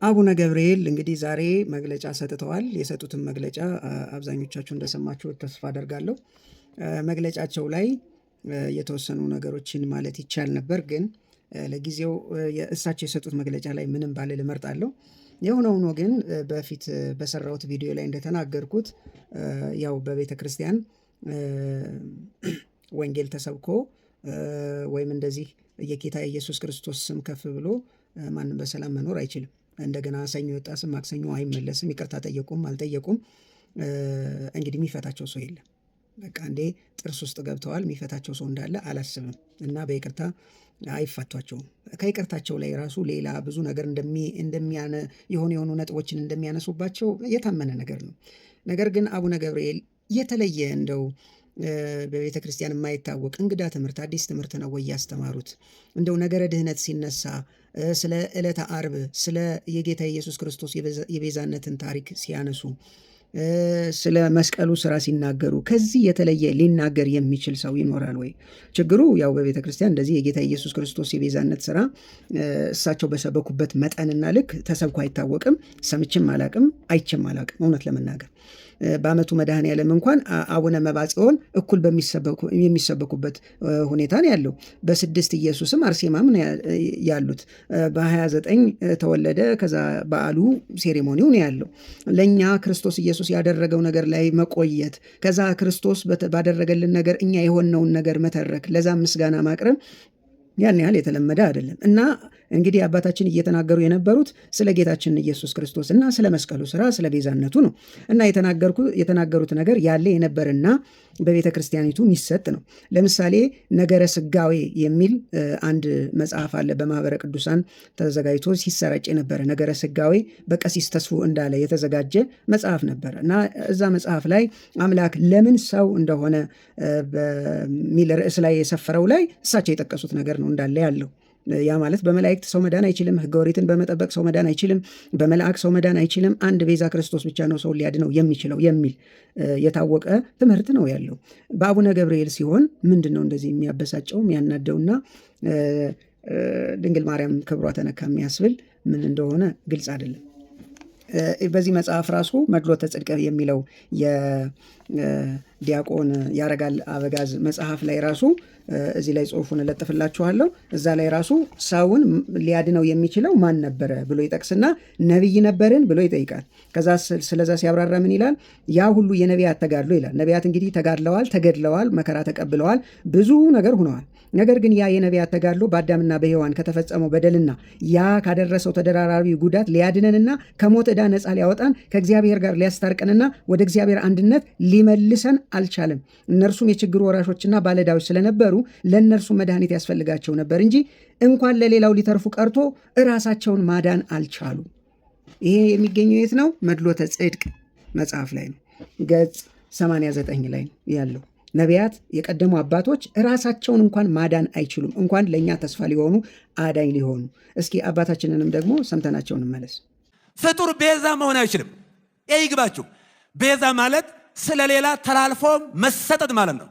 አቡነ ገብርኤል እንግዲህ ዛሬ መግለጫ ሰጥተዋል። የሰጡትን መግለጫ አብዛኞቻችሁ እንደሰማችሁት ተስፋ አደርጋለሁ። መግለጫቸው ላይ የተወሰኑ ነገሮችን ማለት ይቻል ነበር፣ ግን ለጊዜው እሳቸው የሰጡት መግለጫ ላይ ምንም ባልል እመርጣለሁ። የሆነ ሆኖ ግን በፊት በሰራሁት ቪዲዮ ላይ እንደተናገርኩት ያው በቤተ ክርስቲያን ወንጌል ተሰብኮ ወይም እንደዚህ የጌታ ኢየሱስ ክርስቶስ ስም ከፍ ብሎ ማንም በሰላም መኖር አይችልም። እንደገና ሰኞ የወጣ ስም ማክሰኞ አይመለስም። ይቅርታ ጠየቁም አልጠየቁም እንግዲህ የሚፈታቸው ሰው የለም። በቃ እንዴ ጥርስ ውስጥ ገብተዋል። የሚፈታቸው ሰው እንዳለ አላስብም እና በይቅርታ አይፋቷቸውም። ከይቅርታቸው ላይ ራሱ ሌላ ብዙ ነገር የሆኑ ነጥቦችን እንደሚያነሱባቸው የታመነ ነገር ነው። ነገር ግን አቡነ ገብርኤል የተለየ እንደው በቤተ ክርስቲያን የማይታወቅ እንግዳ ትምህርት፣ አዲስ ትምህርት ነው ወይ ያስተማሩት? እንደው ነገረ ድህነት ሲነሳ ስለ ዕለተ ዓርብ፣ ስለ የጌታ ኢየሱስ ክርስቶስ የቤዛነትን ታሪክ ሲያነሱ፣ ስለ መስቀሉ ስራ ሲናገሩ ከዚህ የተለየ ሊናገር የሚችል ሰው ይኖራል ወይ? ችግሩ ያው በቤተ ክርስቲያን እንደዚህ የጌታ ኢየሱስ ክርስቶስ የቤዛነት ስራ እሳቸው በሰበኩበት መጠንና ልክ ተሰብኮ አይታወቅም። ሰምችም አላቅም፣ አይችም አላቅም እውነት ለመናገር በዓመቱ መድኃኔዓለም እንኳን አቡነ መባጽዮን እኩል የሚሰበኩበት ሁኔታ ነው ያለው። በ6 ኢየሱስም አርሴማም ያሉት፣ በ29 ተወለደ፣ ከዛ በዓሉ ሴሬሞኒው ነው ያለው። ለእኛ ክርስቶስ ኢየሱስ ያደረገው ነገር ላይ መቆየት፣ ከዛ ክርስቶስ ባደረገልን ነገር እኛ የሆነውን ነገር መተረክ፣ ለዛ ምስጋና ማቅረብ ያን ያህል የተለመደ አይደለም እና እንግዲህ አባታችን እየተናገሩ የነበሩት ስለ ጌታችን ኢየሱስ ክርስቶስ እና ስለ መስቀሉ ስራ፣ ስለ ቤዛነቱ ነው እና የተናገሩት ነገር ያለ የነበርና በቤተ ክርስቲያኒቱ የሚሰጥ ነው። ለምሳሌ ነገረ ስጋዌ የሚል አንድ መጽሐፍ አለ፣ በማህበረ ቅዱሳን ተዘጋጅቶ ሲሰራጭ የነበረ ነገረ ስጋዌ በቀሲስ ተስፉ እንዳለ የተዘጋጀ መጽሐፍ ነበረ እና እዛ መጽሐፍ ላይ አምላክ ለምን ሰው እንደሆነ በሚል ርዕስ ላይ የሰፈረው ላይ እሳቸው የጠቀሱት ነገር ነው እንዳለ ያለው። ያ ማለት በመላእክት ሰው መዳን አይችልም፣ ሕገ ኦሪትን በመጠበቅ ሰው መዳን አይችልም፣ በመልአክ ሰው መዳን አይችልም፣ አንድ ቤዛ ክርስቶስ ብቻ ነው ሰው ሊያድነው የሚችለው የሚል የታወቀ ትምህርት ነው ያለው። በአቡነ ገብርኤል ሲሆን ምንድን ነው እንደዚህ የሚያበሳጨው የሚያናደውና ድንግል ማርያም ክብሯ ተነካ የሚያስብል ምን እንደሆነ ግልጽ አይደለም። በዚህ መጽሐፍ ራሱ መድሎተ ጽድቅ የሚለው የዲያቆን ያረጋል አበጋዝ መጽሐፍ ላይ ራሱ እዚህ ላይ ጽሑፉን እለጥፍላችኋለሁ። እዛ ላይ ራሱ ሰውን ሊያድነው የሚችለው ማን ነበረ ብሎ ይጠቅስና ነቢይ ነበርን ብሎ ይጠይቃል። ከዛ ስለዛ ሲያብራራ ምን ይላል? ያ ሁሉ የነቢያት ተጋድሎ ይላል። ነቢያት እንግዲህ ተጋድለዋል፣ ተገድለዋል፣ መከራ ተቀብለዋል፣ ብዙ ነገር ሆነዋል። ነገር ግን ያ የነቢያት ተጋድሎ በአዳምና በሔዋን ከተፈጸመው በደልና ያ ካደረሰው ተደራራቢ ጉዳት ሊያድነንና ከሞት ዕዳ ነፃ ሊያወጣን ከእግዚአብሔር ጋር ሊያስታርቀንና ወደ እግዚአብሔር አንድነት ሊመልሰን አልቻለም። እነርሱም የችግሩ ወራሾችና ባለዕዳዎች ስለነበሩ ለእነርሱ መድኃኒት ያስፈልጋቸው ነበር እንጂ እንኳን ለሌላው ሊተርፉ ቀርቶ እራሳቸውን ማዳን አልቻሉ። ይሄ የሚገኘው የት ነው? መድሎተ ጽድቅ መጽሐፍ ላይ ነው፣ ገጽ 89 ላይ ያለው። ነቢያት የቀደሙ አባቶች ራሳቸውን እንኳን ማዳን አይችሉም፣ እንኳን ለእኛ ተስፋ ሊሆኑ አዳኝ ሊሆኑ። እስኪ አባታችንንም ደግሞ ሰምተናቸው እንመለስ። ፍጡር ቤዛ መሆን አይችልም። ይግባችሁ። ቤዛ ማለት ስለሌላ ተላልፎ መሰጠት ማለት ነው።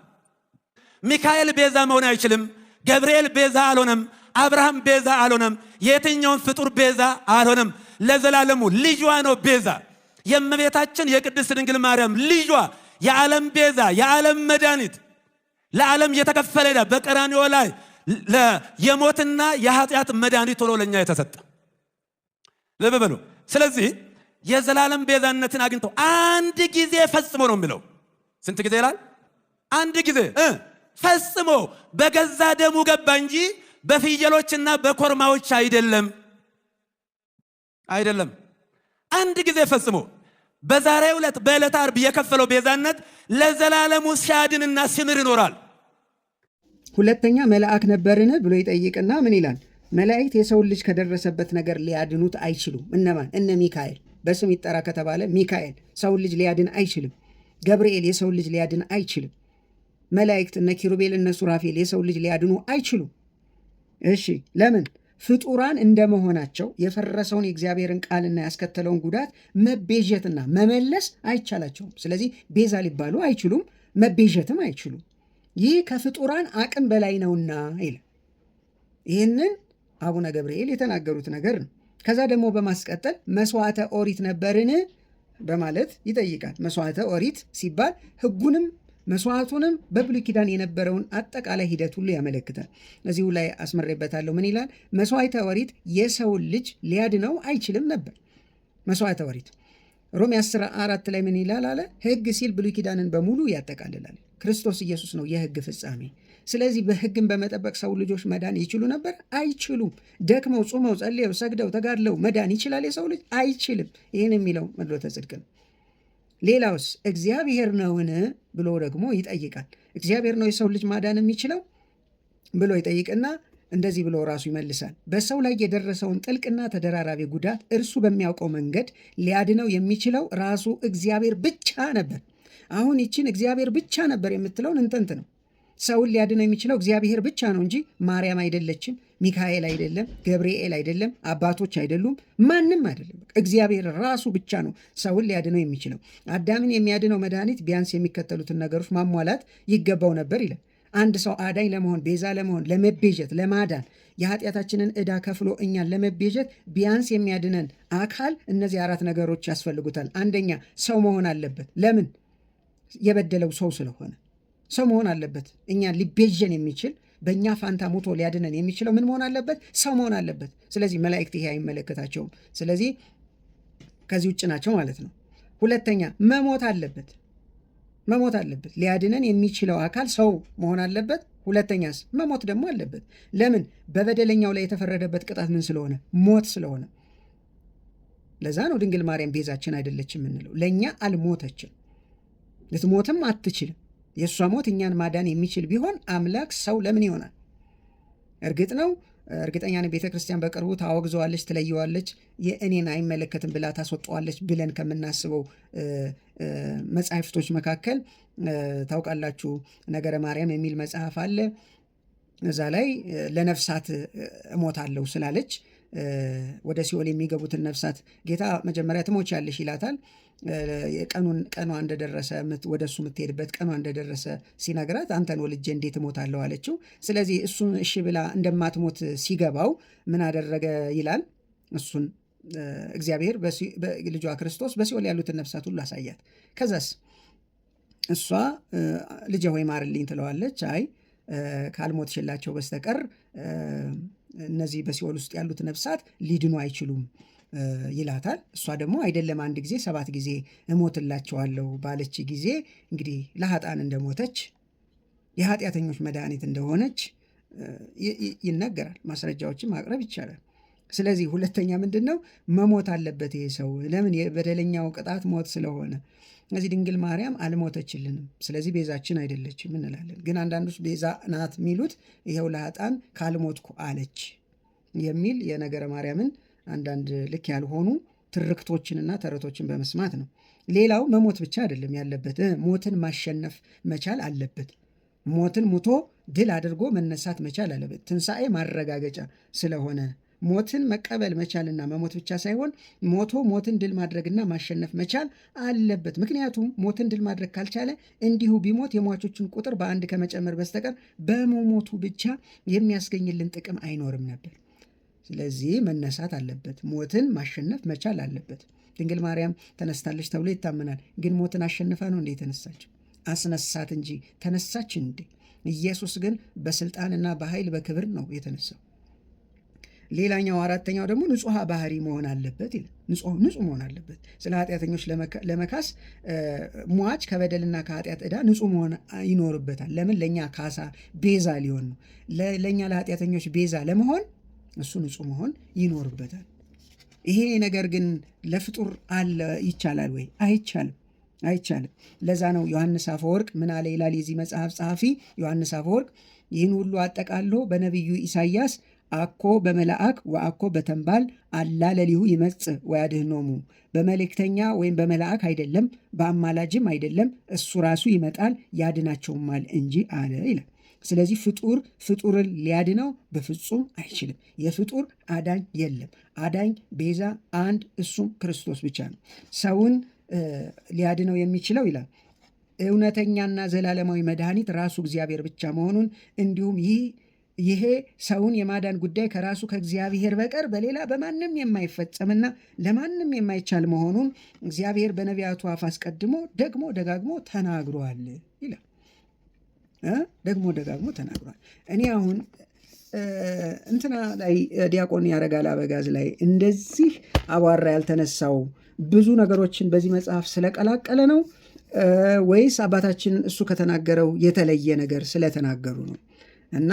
ሚካኤል ቤዛ መሆን አይችልም። ገብርኤል ቤዛ አልሆነም። አብርሃም ቤዛ አልሆነም። የትኛውን ፍጡር ቤዛ አልሆነም። ለዘላለሙ ልጇ ነው ቤዛ። የእመቤታችን የቅድስት ድንግል ማርያም ልጇ የዓለም ቤዛ፣ የዓለም መድኃኒት፣ ለዓለም የተከፈለ ዕዳ በቀራንዮ ላይ የሞትና የኃጢአት መድኃኒት ሆኖ ለእኛ የተሰጠ ልብ በሉ። ስለዚህ የዘላለም ቤዛነትን አግኝተው አንድ ጊዜ ፈጽሞ ነው የሚለው። ስንት ጊዜ ይላል? አንድ ጊዜ ፈጽሞ በገዛ ደሙ ገባ እንጂ በፍየሎችና በኮርማዎች አይደለም። አንድ ጊዜ ፈጽሞ በዛሬው ዕለት በዕለተ ዓርብ የከፈለው ቤዛነት ለዘላለሙ ሲያድንና ሲምር ይኖራል። ሁለተኛ መልአክ ነበርን ብሎ ይጠይቅና ምን ይላል? መላእክት የሰውን ልጅ ከደረሰበት ነገር ሊያድኑት አይችሉም። እነማን? እነ ሚካኤል። በስም ይጠራ ከተባለ ሚካኤል ሰውን ልጅ ሊያድን አይችልም። ገብርኤል የሰውን ልጅ ሊያድን አይችልም። መላእክት እነ ኪሩቤል እነ ሱራፌል የሰውን ልጅ ሊያድኑ አይችሉም። እሺ ለምን? ፍጡራን እንደመሆናቸው የፈረሰውን የእግዚአብሔርን ቃልና ያስከተለውን ጉዳት መቤዠትና መመለስ አይቻላቸውም። ስለዚህ ቤዛ ሊባሉ አይችሉም፣ መቤዠትም አይችሉም። ይህ ከፍጡራን አቅም በላይ ነውና ይላል። ይህንን አቡነ ገብርኤል የተናገሩት ነገር ነው። ከዛ ደግሞ በማስቀጠል መስዋዕተ ኦሪት ነበርን በማለት ይጠይቃል። መስዋዕተ ኦሪት ሲባል ሕጉንም መስዋዕቱንም በብሉይ ኪዳን የነበረውን አጠቃላይ ሂደት ሁሉ ያመለክታል። እዚሁ ላይ አስመሬበታለሁ። ምን ይላል? መስዋዕተ ኦሪት የሰውን ልጅ ሊያድነው አይችልም ነበር። መስዋዕተ ኦሪት ሮሜ 14 ላይ ምን ይላል አለ? ሕግ ሲል ብሉይ ኪዳንን በሙሉ ያጠቃልላል። ክርስቶስ ኢየሱስ ነው የሕግ ፍጻሜ። ስለዚህ በሕግን በመጠበቅ ሰው ልጆች መዳን ይችሉ ነበር? አይችሉም። ደክመው ጾመው ጸልየው ሰግደው ተጋድለው መዳን ይችላል የሰው ልጅ? አይችልም። ይህን የሚለው መድሎተ ጽድቅ ነው። ሌላውስ እግዚአብሔር ነውን ብሎ ደግሞ ይጠይቃል። እግዚአብሔር ነው የሰው ልጅ ማዳን የሚችለው ብሎ ይጠይቅና እንደዚህ ብሎ ራሱ ይመልሳል። በሰው ላይ የደረሰውን ጥልቅና ተደራራቢ ጉዳት እርሱ በሚያውቀው መንገድ ሊያድነው የሚችለው ራሱ እግዚአብሔር ብቻ ነበር። አሁን ይችን እግዚአብሔር ብቻ ነበር የምትለውን እንተንት ነው። ሰውን ሊያድነው የሚችለው እግዚአብሔር ብቻ ነው እንጂ ማርያም አይደለችም፣ ሚካኤል አይደለም፣ ገብርኤል አይደለም፣ አባቶች አይደሉም፣ ማንም አይደለም። እግዚአብሔር ራሱ ብቻ ነው ሰውን ሊያድነው የሚችለው። አዳምን የሚያድነው መድኃኒት ቢያንስ የሚከተሉትን ነገሮች ማሟላት ይገባው ነበር ይላል። አንድ ሰው አዳኝ ለመሆን ቤዛ ለመሆን ለመቤዠት ለማዳን የኃጢአታችንን ዕዳ ከፍሎ እኛን ለመቤዠት ቢያንስ የሚያድነን አካል እነዚህ 4 ነገሮች ያስፈልጉታል። አንደኛ ሰው መሆን አለበት። ለምን? የበደለው ሰው ስለሆነ ሰው መሆን አለበት። እኛን ሊቤዠን የሚችል በእኛ ፋንታ ሞቶ ሊያድነን የሚችለው ምን መሆን አለበት? ሰው መሆን አለበት። ስለዚህ መላእክት ይሄ አይመለከታቸውም። ስለዚህ ከዚህ ውጭ ናቸው ማለት ነው። ሁለተኛ መሞት አለበት። መሞት አለበት። ሊያድነን የሚችለው አካል ሰው መሆን አለበት። ሁለተኛስ መሞት ደግሞ አለበት። ለምን? በበደለኛው ላይ የተፈረደበት ቅጣት ምን ስለሆነ? ሞት ስለሆነ። ለዛ ነው ድንግል ማርያም ቤዛችን አይደለችም የምንለው። ለእኛ አልሞተችም፣ ልትሞትም አትችልም። የእሷ ሞት እኛን ማዳን የሚችል ቢሆን አምላክ ሰው ለምን ይሆናል? እርግጥ ነው እርግጠኛ ነኝ ቤተ ክርስቲያን በቅርቡ ታወግዘዋለች፣ ትለየዋለች፣ የእኔን አይመለከትም ብላ ታስወጠዋለች ብለን ከምናስበው መጽሐፍቶች መካከል ታውቃላችሁ፣ ነገረ ማርያም የሚል መጽሐፍ አለ። እዛ ላይ ለነፍሳት እሞታለሁ ስላለች ወደ ሲኦል የሚገቡትን ነፍሳት ጌታ መጀመሪያ ትሞቻለሽ ይላታል። ቀኗ እንደደረሰ ወደ እሱ የምትሄድበት ቀኗ እንደደረሰ ሲነግራት አንተን ወልጄ እንዴት እሞታለሁ አለችው። ስለዚህ እሱን እሺ ብላ እንደማትሞት ሲገባው ምን አደረገ ይላል? እሱን እግዚአብሔር ልጇ ክርስቶስ በሲኦል ያሉትን ነፍሳት ሁሉ አሳያት። ከዛስ እሷ ልጄ ሆይ ማርልኝ ትለዋለች። አይ ካልሞትሽላቸው በስተቀር እነዚህ በሲኦል ውስጥ ያሉት ነፍሳት ሊድኑ አይችሉም ይላታል። እሷ ደግሞ አይደለም 1 ጊዜ 7 ጊዜ እሞትላቸዋለሁ ባለች ጊዜ እንግዲህ ለኃጥአን እንደሞተች የኃጢአተኞች መድኃኒት እንደሆነች ይነገራል። ማስረጃዎችን ማቅረብ ይቻላል። ስለዚህ ሁለተኛ ምንድን ነው? መሞት አለበት ይሄ ሰው። ለምን? የበደለኛው ቅጣት ሞት ስለሆነ። እዚህ ድንግል ማርያም አልሞተችልንም፣ ስለዚህ ቤዛችን አይደለችም እንላለን። ግን አንዳንዶች ቤዛ ናት የሚሉት ይኸው ለኃጥአን ካልሞትኩ አለች የሚል የነገረ ማርያምን አንዳንድ ልክ ያልሆኑ ትርክቶችንና ተረቶችን በመስማት ነው። ሌላው መሞት ብቻ አይደለም ያለበት፣ ሞትን ማሸነፍ መቻል አለበት። ሞትን ሙቶ ድል አድርጎ መነሳት መቻል አለበት። ትንሣኤ ማረጋገጫ ስለሆነ ሞትን መቀበል መቻልና መሞት ብቻ ሳይሆን ሞቶ ሞትን ድል ማድረግና ማሸነፍ መቻል አለበት። ምክንያቱም ሞትን ድል ማድረግ ካልቻለ እንዲሁ ቢሞት የሟቾችን ቁጥር በአንድ ከመጨመር በስተቀር በመሞቱ ብቻ የሚያስገኝልን ጥቅም አይኖርም ነበር። ስለዚህ መነሳት አለበት። ሞትን ማሸነፍ መቻል አለበት። ድንግል ማርያም ተነስታለች ተብሎ ይታመናል። ግን ሞትን አሸንፋ ነው እንዴ የተነሳችው? አስነሳት እንጂ ተነሳች እንዴ? ኢየሱስ ግን በስልጣንና በኃይል በክብር ነው የተነሳው። ሌላኛው አራተኛው ደግሞ ንጹሐ ባህሪ መሆን አለበት ይላል። ንጹሕ መሆን አለበት። ስለ ኃጢአተኞች ለመካስ ሟች ከበደልና ከኃጢአት ዕዳ ንጹሕ መሆን ይኖርበታል። ለምን? ለእኛ ካሳ ቤዛ ሊሆን ነው። ለእኛ ለኃጢአተኞች ቤዛ ለመሆን እሱ ንጹሕ መሆን ይኖርበታል። ይሄ ነገር ግን ለፍጡር አለ ይቻላል ወይ? አይቻልም። ለዛ ነው ዮሐንስ አፈወርቅ ምን አለ ይላል የዚህ መጽሐፍ ጸሐፊ ዮሐንስ አፈወርቅ ይህን ሁሉ አጠቃሎ በነቢዩ ኢሳይያስ አኮ በመላእክ ወአኮ በተንባል አላ ለሊሁ ይመጽእ ወያድኅኖሙ፣ በመልእክተኛ ወይም በመላእክ አይደለም፣ በአማላጅም አይደለም፣ እሱ ራሱ ይመጣል ያድናቸውማል እንጂ አለ ይላል። ስለዚህ ፍጡርን ሊያድነው በፍጹም አይችልም። የፍጡር አዳኝ የለም። አዳኝ ቤዛ አንድ እሱም ክርስቶስ ብቻ ነው። ሰውን ሊያድነው የሚችለው ይላል እውነተኛና ዘላለማዊ መድኃኒት ራሱ እግዚአብሔር ብቻ መሆኑን እንዲሁም ይህ ይሄ ሰውን የማዳን ጉዳይ ከራሱ ከእግዚአብሔር በቀር በሌላ በማንም የማይፈጸምና ለማንም የማይቻል መሆኑን እግዚአብሔር በነቢያቱ አፍ አስቀድሞ ደግሞ ደጋግሞ ተናግሯል ይላል። ደግሞ ደጋግሞ ተናግሯል። እኔ አሁን እንትና ላይ ዲያቆን ያረጋል አበጋዝ ላይ እንደዚህ አቧራ ያልተነሳው ብዙ ነገሮችን በዚህ መጽሐፍ ስለቀላቀለ ነው ወይስ አባታችን እሱ ከተናገረው የተለየ ነገር ስለተናገሩ ነው? እና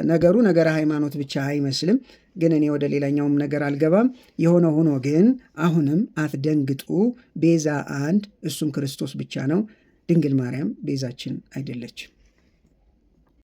ነገሩ ነገረ ሃይማኖት ብቻ አይመስልም። ግን እኔ ወደ ሌላኛውም ነገር አልገባም። የሆነ ሆኖ ግን አሁንም አትደንግጡ፣ ቤዛ አንድ እሱም ክርስቶስ ብቻ ነው። ድንግል ማርያም ቤዛችን አይደለችም።